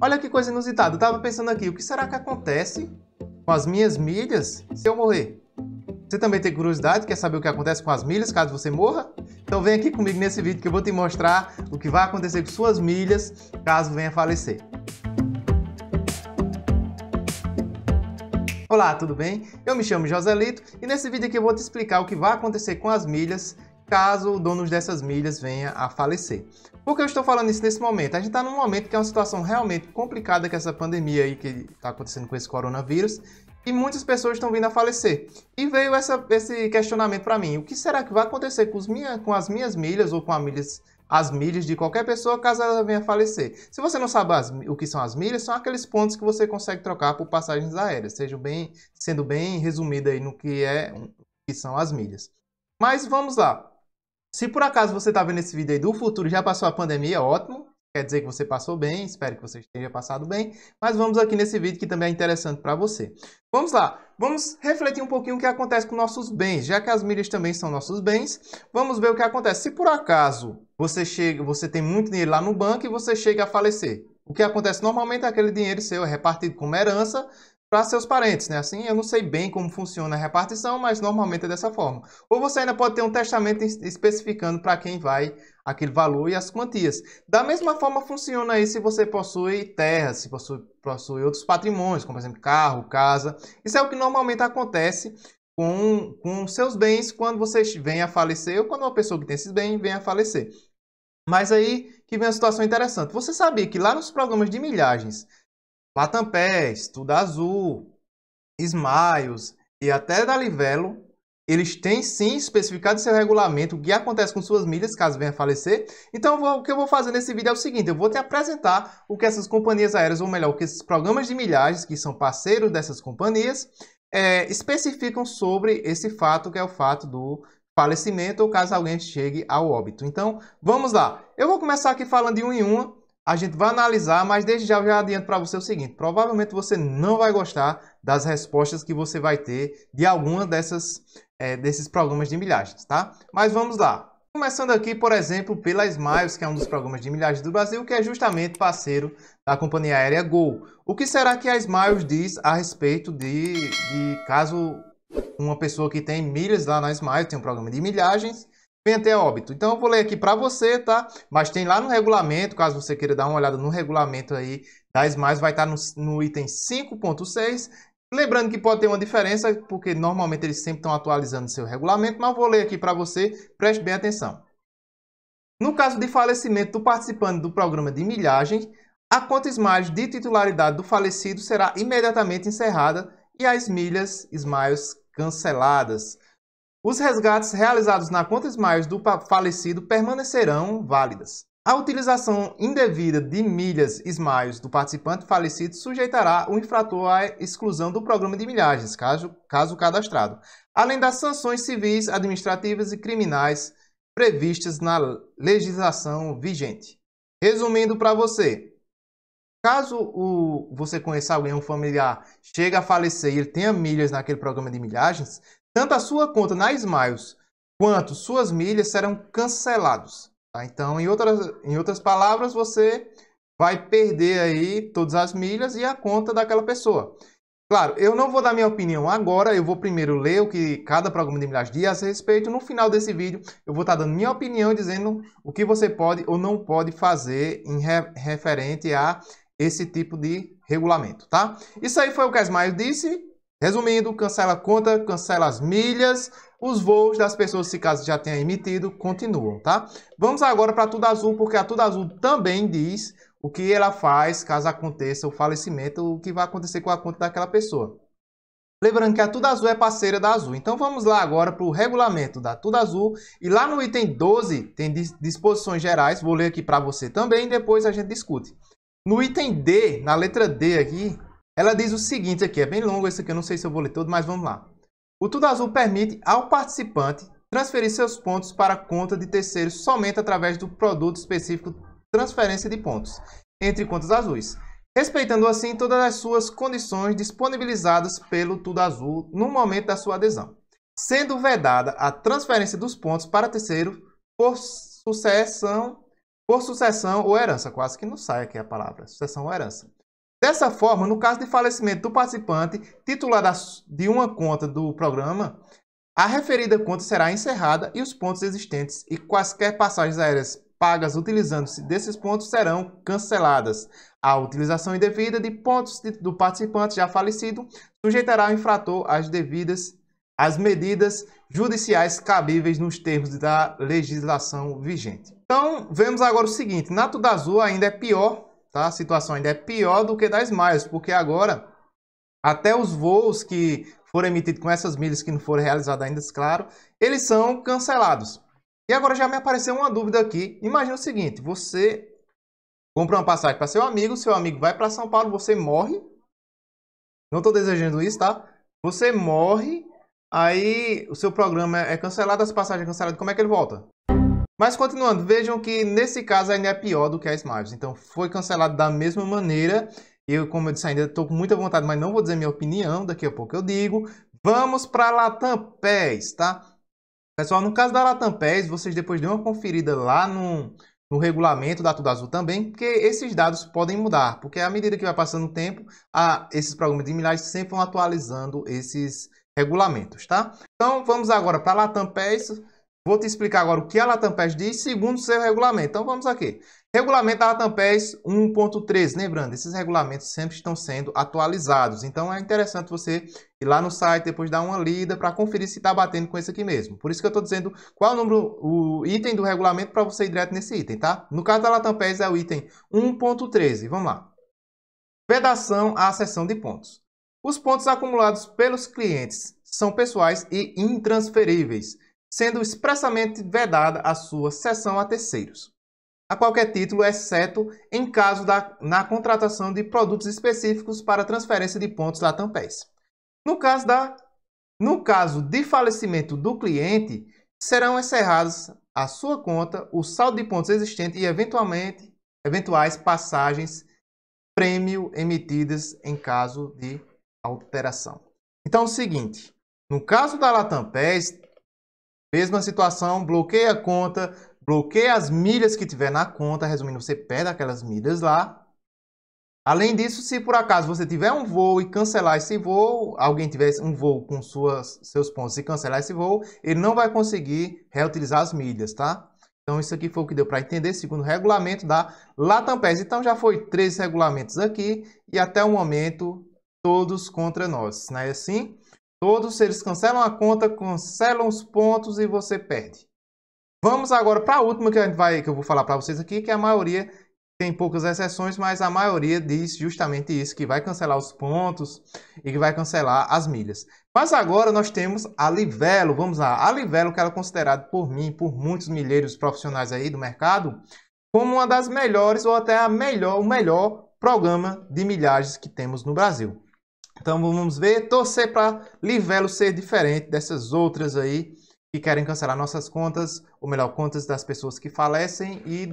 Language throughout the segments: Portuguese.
Olha que coisa inusitada, eu tava pensando aqui, o que será que acontece com as minhas milhas se eu morrer? Você também tem curiosidade, quer saber o que acontece com as milhas caso você morra? Então vem aqui comigo nesse vídeo que eu vou te mostrar o que vai acontecer com suas milhas caso venha a falecer. Olá, tudo bem? Eu me chamo Joselito e nesse vídeo aqui eu vou te explicar o que vai acontecer com as milhas caso o dono dessas milhas venha a falecer. Por que eu estou falando isso nesse momento? A gente está num momento que é uma situação realmente complicada com essa pandemia aí que está acontecendo com esse coronavírus e muitas pessoas estão vindo a falecer. E veio esse questionamento para mim, o que será que vai acontecer com as minhas milhas ou com as milhas de qualquer pessoa caso ela venha a falecer? Se você não sabe o que são as milhas, são aqueles pontos que você consegue trocar por passagens aéreas, sendo bem resumido aí no que são as milhas. Mas vamos lá. Se por acaso você está vendo esse vídeo aí do futuro e já passou a pandemia, ótimo. Quer dizer que você passou bem, espero que você tenha passado bem. Mas vamos aqui nesse vídeo que também é interessante para você. Vamos lá, vamos refletir um pouquinho o que acontece com nossos bens. Já que as milhas também são nossos bens, vamos ver o que acontece. Se por acaso você tem muito dinheiro lá no banco e você chega a falecer, o que acontece normalmente é aquele dinheiro seu é repartido como herança para seus parentes, né? Assim, eu não sei bem como funciona a repartição, mas normalmente é dessa forma. Ou você ainda pode ter um testamento especificando para quem vai aquele valor e as quantias. Da mesma forma funciona aí se você possui terras, se possui outros patrimônios, como por exemplo carro, casa. Isso é o que normalmente acontece com seus bens quando você vem a falecer ou quando uma pessoa que tem esses bens vem a falecer. Mas aí que vem uma situação interessante. Você sabia que lá nos programas de milhagens, Latam PES, Tudo Azul, Smiles e até da Livelo, eles têm sim especificado em seu regulamento o que acontece com suas milhas caso venha a falecer. Então o que eu vou fazer nesse vídeo é o seguinte, eu vou te apresentar o que essas companhias aéreas, ou melhor, o que esses programas de milhagens, que são parceiros dessas companhias, especificam sobre esse fato, que é o fato do falecimento ou caso alguém chegue ao óbito. Então vamos lá, eu vou começar aqui falando de uma em uma. A gente vai analisar, mas desde já eu já adianto para você o seguinte, provavelmente você não vai gostar das respostas que você vai ter de alguma desses programas de milhagens, tá? Mas vamos lá. Começando aqui, por exemplo, pela Smiles, que é um dos programas de milhagens do Brasil, que é justamente parceiro da companhia aérea Gol. O que será que a Smiles diz a respeito de caso uma pessoa que tem milhas lá na Smiles, tem um programa de milhagens, vem até óbito? Então eu vou ler aqui para você, tá? Mas tem lá no regulamento, caso você queira dar uma olhada no regulamento aí da Smiles, vai estar no item 5.6. Lembrando que pode ter uma diferença, porque normalmente eles sempre estão atualizando seu regulamento, mas vou ler aqui para você, preste bem atenção. No caso de falecimento do participante do programa de milhagem, a conta Smiles de titularidade do falecido será imediatamente encerrada e as milhas Smiles canceladas. Os resgates realizados na conta Smiles do falecido permanecerão válidas. A utilização indevida de milhas Smiles do participante falecido sujeitará o infrator à exclusão do programa de milhagens, caso cadastrado, além das sanções civis, administrativas e criminais previstas na legislação vigente. Resumindo para você, caso você conheça alguém, um familiar, chega a falecer e ele tenha milhas naquele programa de milhagens, tanto a sua conta na Smiles quanto suas milhas serão cancelados. Tá? Então, em outras palavras, você vai perder aí todas as milhas e a conta daquela pessoa. Claro, eu não vou dar minha opinião agora, eu vou primeiro ler o que cada programa de milhagens diz a respeito. No final desse vídeo, eu vou estar dando minha opinião, dizendo o que você pode ou não pode fazer em referente a esse tipo de regulamento, tá? Isso aí foi o que a Smiles disse. Resumindo, cancela a conta, cancela as milhas, os voos das pessoas, se caso já tenha emitido, continuam, tá? Vamos agora para a Tudo Azul, porque a Tudo Azul também diz o que ela faz caso aconteça o falecimento, o que vai acontecer com a conta daquela pessoa. Lembrando que a Tudo Azul é parceira da Azul. Então vamos lá agora para o regulamento da Tudo Azul. E lá no item 12 tem disposições gerais, vou ler aqui para você também, depois a gente discute. No item D, na letra D aqui, ela diz o seguinte aqui, é bem longo esse aqui, eu não sei se eu vou ler todo, mas vamos lá. O Tudo Azul permite ao participante transferir seus pontos para a conta de terceiros somente através do produto específico transferência de pontos entre contas azuis, respeitando assim todas as suas condições disponibilizadas pelo Tudo Azul no momento da sua adesão, sendo vedada a transferência dos pontos para terceiro por sucessão por sucessão ou herança. Quase que não sai aqui a palavra, sucessão ou herança. Dessa forma, no caso de falecimento do participante titular de uma conta do programa, a referida conta será encerrada e os pontos existentes e quaisquer passagens aéreas pagas utilizando-se desses pontos serão canceladas. A utilização indevida de pontos do participante já falecido sujeitará o infrator às medidas judiciais cabíveis nos termos da legislação vigente. Então, vemos agora o seguinte, na Tudo Azul ainda é pior, tá? A situação ainda é pior do que da Smiles, porque agora até os voos que foram emitidos com essas milhas que não foram realizados ainda, claro, eles são cancelados. E agora já me apareceu uma dúvida aqui. Imagina o seguinte, você compra uma passagem para seu amigo vai para São Paulo, você morre. Não estou desejando isso, tá? Você morre, aí o seu programa é cancelado, as passagens canceladas, como é que ele volta? Mas continuando, vejam que nesse caso ainda é pior do que a Smiles. Então foi cancelado da mesma maneira. Eu, como eu disse, ainda estou com muita vontade, mas não vou dizer minha opinião. Daqui a pouco eu digo. Vamos para a Latam PES, tá? Pessoal, no caso da Latam PES, vocês depois dêem uma conferida lá no regulamento da Tudo Azul também, porque esses dados podem mudar. Porque à medida que vai passando o tempo, esses programas de milhares sempre vão atualizando esses regulamentos, tá? Então vamos agora para a Latam PES. Vou te explicar agora o que a Latam PES diz segundo o seu regulamento. Então vamos aqui. Regulamento da Latam PES 1.13. Lembrando, esses regulamentos sempre estão sendo atualizados. Então é interessante você ir lá no site, depois dar uma lida para conferir se está batendo com esse aqui mesmo. Por isso que eu estou dizendo qual é o número, o item do regulamento para você ir direto nesse item, tá? No caso da Latam PES é o item 1.13. Vamos lá. Vedação à cessão de pontos. Os pontos acumulados pelos clientes são pessoais e intransferíveis, sendo expressamente vedada a sua cessão a terceiros, a qualquer título, exceto em caso na contratação de produtos específicos para transferência de pontos Latam PES. No caso de falecimento do cliente, serão encerrados a sua conta, o saldo de pontos existente e eventuais passagens prêmio emitidas em caso de alteração. Então é o seguinte, no caso da Latam PES, mesma situação, bloqueia a conta, bloqueia as milhas que tiver na conta, resumindo, você perde aquelas milhas lá. Além disso, se por acaso você tiver um voo e cancelar esse voo, alguém tiver um voo com seus pontos e cancelar esse voo, ele não vai conseguir reutilizar as milhas, tá? Então isso aqui foi o que deu para entender, segundo o regulamento da Latam PES. Então já foi 3 regulamentos aqui e até o momento todos contra nós, não é assim? Todos eles cancelam a conta, cancelam os pontos e você perde. Vamos agora para a última que eu vou falar para vocês aqui, que a maioria tem poucas exceções, mas a maioria diz justamente isso, que vai cancelar os pontos e que vai cancelar as milhas. Mas agora nós temos a Livelo, vamos lá. A Livelo, que ela é considerada por mim, por muitos milheiros profissionais aí do mercado, como uma das melhores ou até o melhor programa de milhagens que temos no Brasil. Então vamos ver, torcer para Livelo ser diferente dessas outras aí que querem cancelar nossas contas, ou melhor, contas das pessoas que falecem e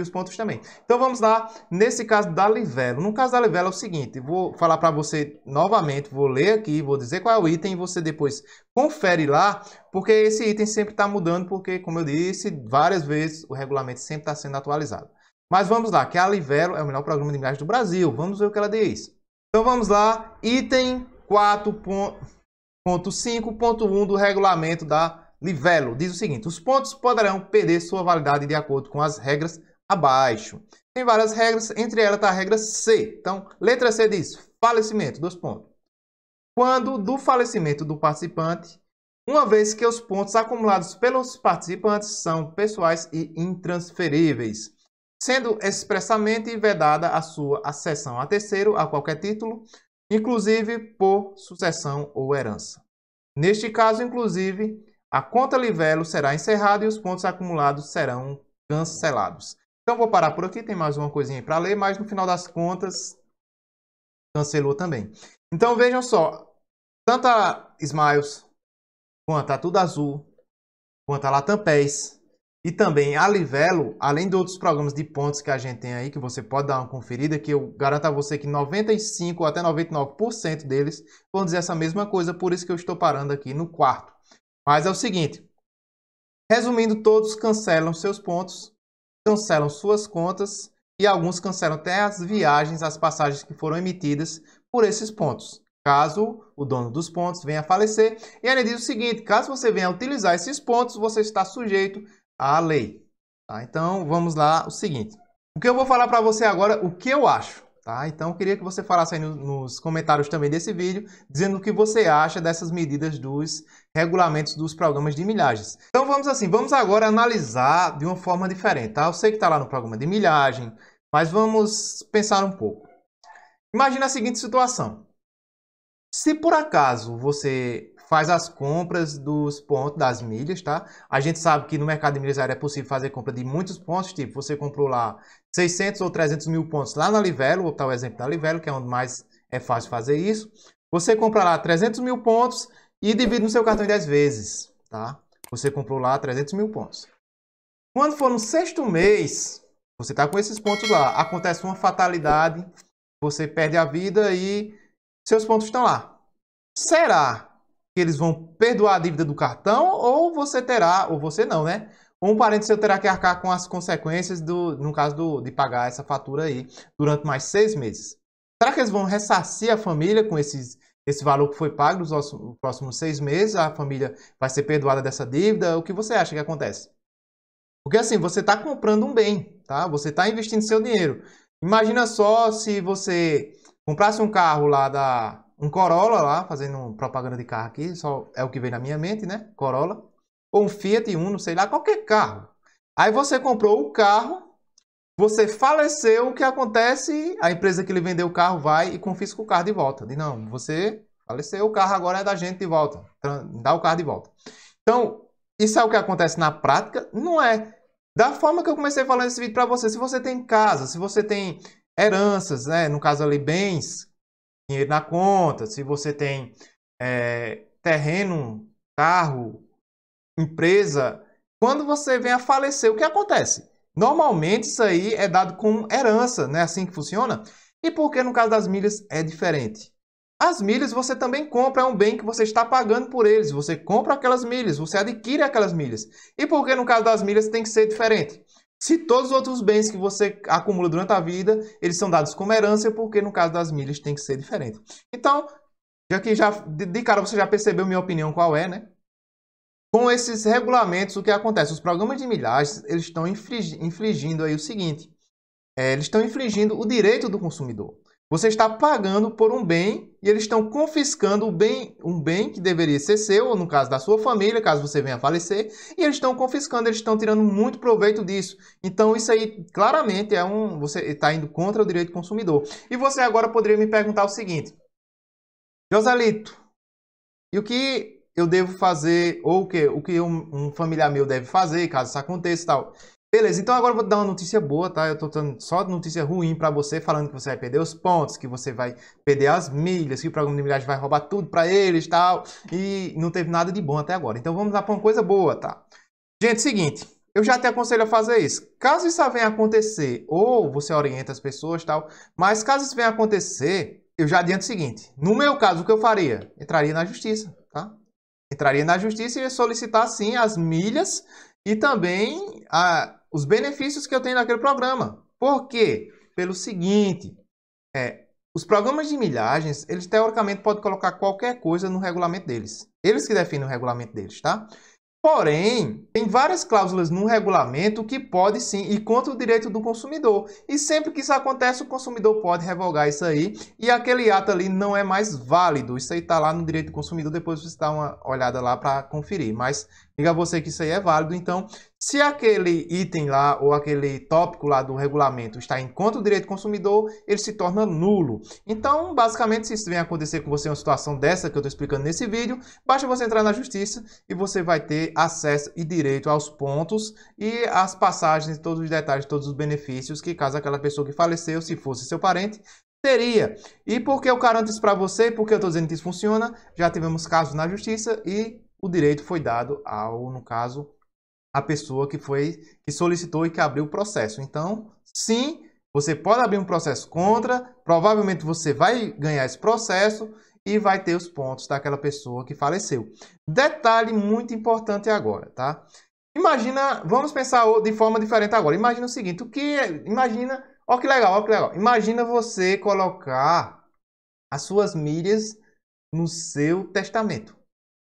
os pontos também. Então vamos lá, nesse caso da Livelo. No caso da Livelo é o seguinte, vou falar para você novamente, vou ler aqui, vou dizer qual é o item e você depois confere lá, porque esse item sempre está mudando, porque como eu disse várias vezes, o regulamento sempre está sendo atualizado. Mas vamos lá, que a Livelo é o melhor programa de milhagens do Brasil, vamos ver o que ela diz. Então vamos lá, item 4.5.1 do regulamento da Livelo. Diz o seguinte, os pontos poderão perder sua validade de acordo com as regras abaixo. Tem várias regras, entre elas está a regra C. Então, letra C diz, falecimento, 2 pontos. Quando do falecimento do participante, uma vez que os pontos acumulados pelos participantes são pessoais e intransferíveis, sendo expressamente vedada a sua acessão a terceiro a qualquer título, inclusive por sucessão ou herança. Neste caso, inclusive, a conta Livelo será encerrada e os pontos acumulados serão cancelados. Então, vou parar por aqui, tem mais uma coisinha para ler, mas no final das contas, cancelou também. Então, vejam só, tanto a Smiles, quanto a Tudo Azul, quanto a Latam PES, e também a Livelo, além de outros programas de pontos que a gente tem aí, que você pode dar uma conferida, que eu garanto a você que 95% ou até 99% deles vão dizer essa mesma coisa, por isso que eu estou parando aqui no quarto. Mas é o seguinte, resumindo, todos cancelam seus pontos cancelam suas contas e alguns cancelam até as viagens, as passagens que foram emitidas por esses pontos, caso o dono dos pontos venha a falecer. E ainda diz o seguinte, caso você venha a utilizar esses pontos, você está sujeito à lei. Tá? Então, vamos lá, o seguinte. O que eu vou falar para você agora, o que eu acho. Tá? Então, eu queria que você falasse aí nos comentários também desse vídeo, dizendo o que você acha dessas medidas dos regulamentos dos programas de milhagens. Então, vamos agora analisar de uma forma diferente. Tá? Eu sei que está lá no programa de milhagem, mas vamos pensar um pouco. Imagina a seguinte situação. Se por acaso você faz as compras dos pontos, das milhas, tá? A gente sabe que no mercado de milhas é possível fazer compra de muitos pontos, tipo, você comprou lá 600 ou 300 mil pontos lá na Livelo, vou botar o exemplo da Livelo, que é onde mais é fácil fazer isso. Você compra lá 300 mil pontos e divide no seu cartão em 10 vezes, tá? Você comprou lá 300 mil pontos. Quando for no sexto mês, você está com esses pontos lá, acontece uma fatalidade, você perde a vida e seus pontos estão lá. Será que eles vão perdoar a dívida do cartão ou você terá, ou você não, né? Ou um parente seu terá que arcar com as consequências, no caso de pagar essa fatura aí durante mais 6 meses. Será que eles vão ressarcir a família com esse valor que foi pago nos próximos 6 meses? A família vai ser perdoada dessa dívida? O que você acha que acontece? Porque assim, você está comprando um bem, tá? Você está investindo seu dinheiro. Imagina só se você comprasse um carro lá um Corolla lá, fazendo propaganda de carro aqui, só é o que vem na minha mente, né? Corolla. Ou um Fiat Uno, sei lá, qualquer carro. Aí você comprou o carro, você faleceu, o que acontece? A empresa que lhe vendeu o carro vai e confisca o carro de volta. Diz, não, você faleceu, o carro agora é da gente de volta. Dá o carro de volta. Então, isso é o que acontece na prática? Não é. Da forma que eu comecei falando esse vídeo para você, se você tem casa, se você tem heranças, né? No caso ali, bens, dinheiro na conta, se você tem terreno, carro, empresa, quando você vem a falecer, o que acontece? Normalmente isso aí é dado como herança, não é assim que funciona? E por que no caso das milhas é diferente? As milhas você também compra, é um bem que você está pagando por eles, você compra aquelas milhas, você adquire aquelas milhas. E por que no caso das milhas tem que ser diferente? Se todos os outros bens que você acumula durante a vida, eles são dados como herança, porque no caso das milhas tem que ser diferente. Então, de cara você já percebeu minha opinião qual é, né? Com esses regulamentos, o que acontece? Os programas de milhagens, eles estão infligindo aí o seguinte, eles estão infligindo o direito do consumidor. Você está pagando por um bem e eles estão confiscando um bem que deveria ser seu, ou no caso da sua família, caso você venha a falecer, e eles estão confiscando, eles estão tirando muito proveito disso. Então isso aí claramente você está indo contra o direito do consumidor. E você agora poderia me perguntar o seguinte, Joselito, e o que eu devo fazer, ou o que um familiar meu deve fazer, caso isso aconteça e tal? Beleza, então agora eu vou dar uma notícia boa, tá? Eu tô dando só notícia ruim pra você, falando que você vai perder os pontos, que você vai perder as milhas, que o programa de milhagem vai roubar tudo pra eles e tal. E não teve nada de bom até agora. Então vamos lá pra uma coisa boa, tá? Gente, seguinte, eu já te aconselho a fazer isso. Caso isso venha a acontecer, ou você orienta as pessoas e tal, mas caso isso venha a acontecer, eu já adianto o seguinte. No meu caso, o que eu faria? Entraria na justiça, tá? Entraria na justiça e ia solicitar, sim, as milhas e também os benefícios que eu tenho naquele programa. Por quê? Pelo seguinte, os programas de milhagens, eles teoricamente podem colocar qualquer coisa no regulamento deles. Eles que definem o regulamento deles, tá? Porém, tem várias cláusulas no regulamento que pode sim ir contra o direito do consumidor. E sempre que isso acontece, o consumidor pode revogar isso aí e aquele ato ali não é mais válido. Isso aí está lá no direito do consumidor, depois você dá uma olhada lá para conferir. Mas diga a você que isso aí é válido. Então, se aquele item lá ou aquele tópico lá do regulamento está em contra do direito do consumidor, ele se torna nulo. Então, basicamente, se isso vem acontecer com você uma situação dessa que eu estou explicando nesse vídeo, basta você entrar na justiça e você vai ter acesso e direito aos pontos e às passagens, todos os detalhes, todos os benefícios que caso aquela pessoa que faleceu, se fosse seu parente, teria. E por que eu garanto isso para você? Porque eu estou dizendo que isso funciona. Já tivemos casos na justiça e o direito foi dado no caso, a pessoa que solicitou e que abriu o processo. Então, sim, você pode abrir um processo contra, provavelmente você vai ganhar esse processo e vai ter os pontos daquela pessoa que faleceu. Detalhe muito importante agora, tá? Imagina, vamos pensar de forma diferente agora. Imagina o seguinte, imagina, ó que legal, ó que legal. Imagina você colocar as suas milhas no seu testamento.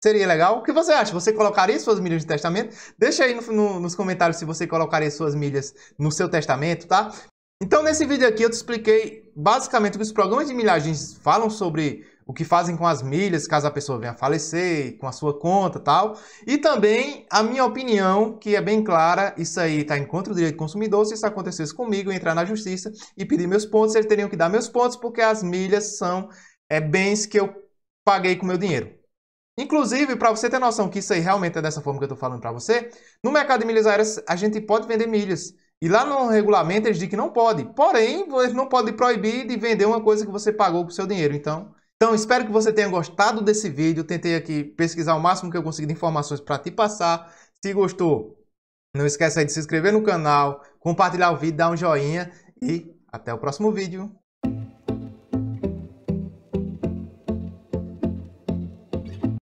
Seria legal? O que você acha? Você colocaria suas milhas no testamento? Deixa aí nos comentários se você colocaria suas milhas no seu testamento, tá? Então, nesse vídeo aqui eu te expliquei basicamente o que os programas de milhagens falam sobre o que fazem com as milhas, caso a pessoa venha a falecer, com a sua conta e tal. E também a minha opinião, que é bem clara, isso aí está em contra do direito do consumidor. Se isso acontecesse comigo, eu entrar na justiça e pedir meus pontos, eles teriam que dar meus pontos, porque as milhas são bens que eu paguei com meu dinheiro. Inclusive, para você ter noção que isso aí realmente é dessa forma que eu estou falando para você, no mercado de milhas aéreas a gente pode vender milhas. E lá no regulamento eles dizem que não pode. Porém, eles não podem proibir de vender uma coisa que você pagou com o seu dinheiro. Então, espero que você tenha gostado desse vídeo. Tentei aqui pesquisar o máximo que eu consegui de informações para te passar. Se gostou, não esquece aí de se inscrever no canal, compartilhar o vídeo, dar um joinha e até o próximo vídeo.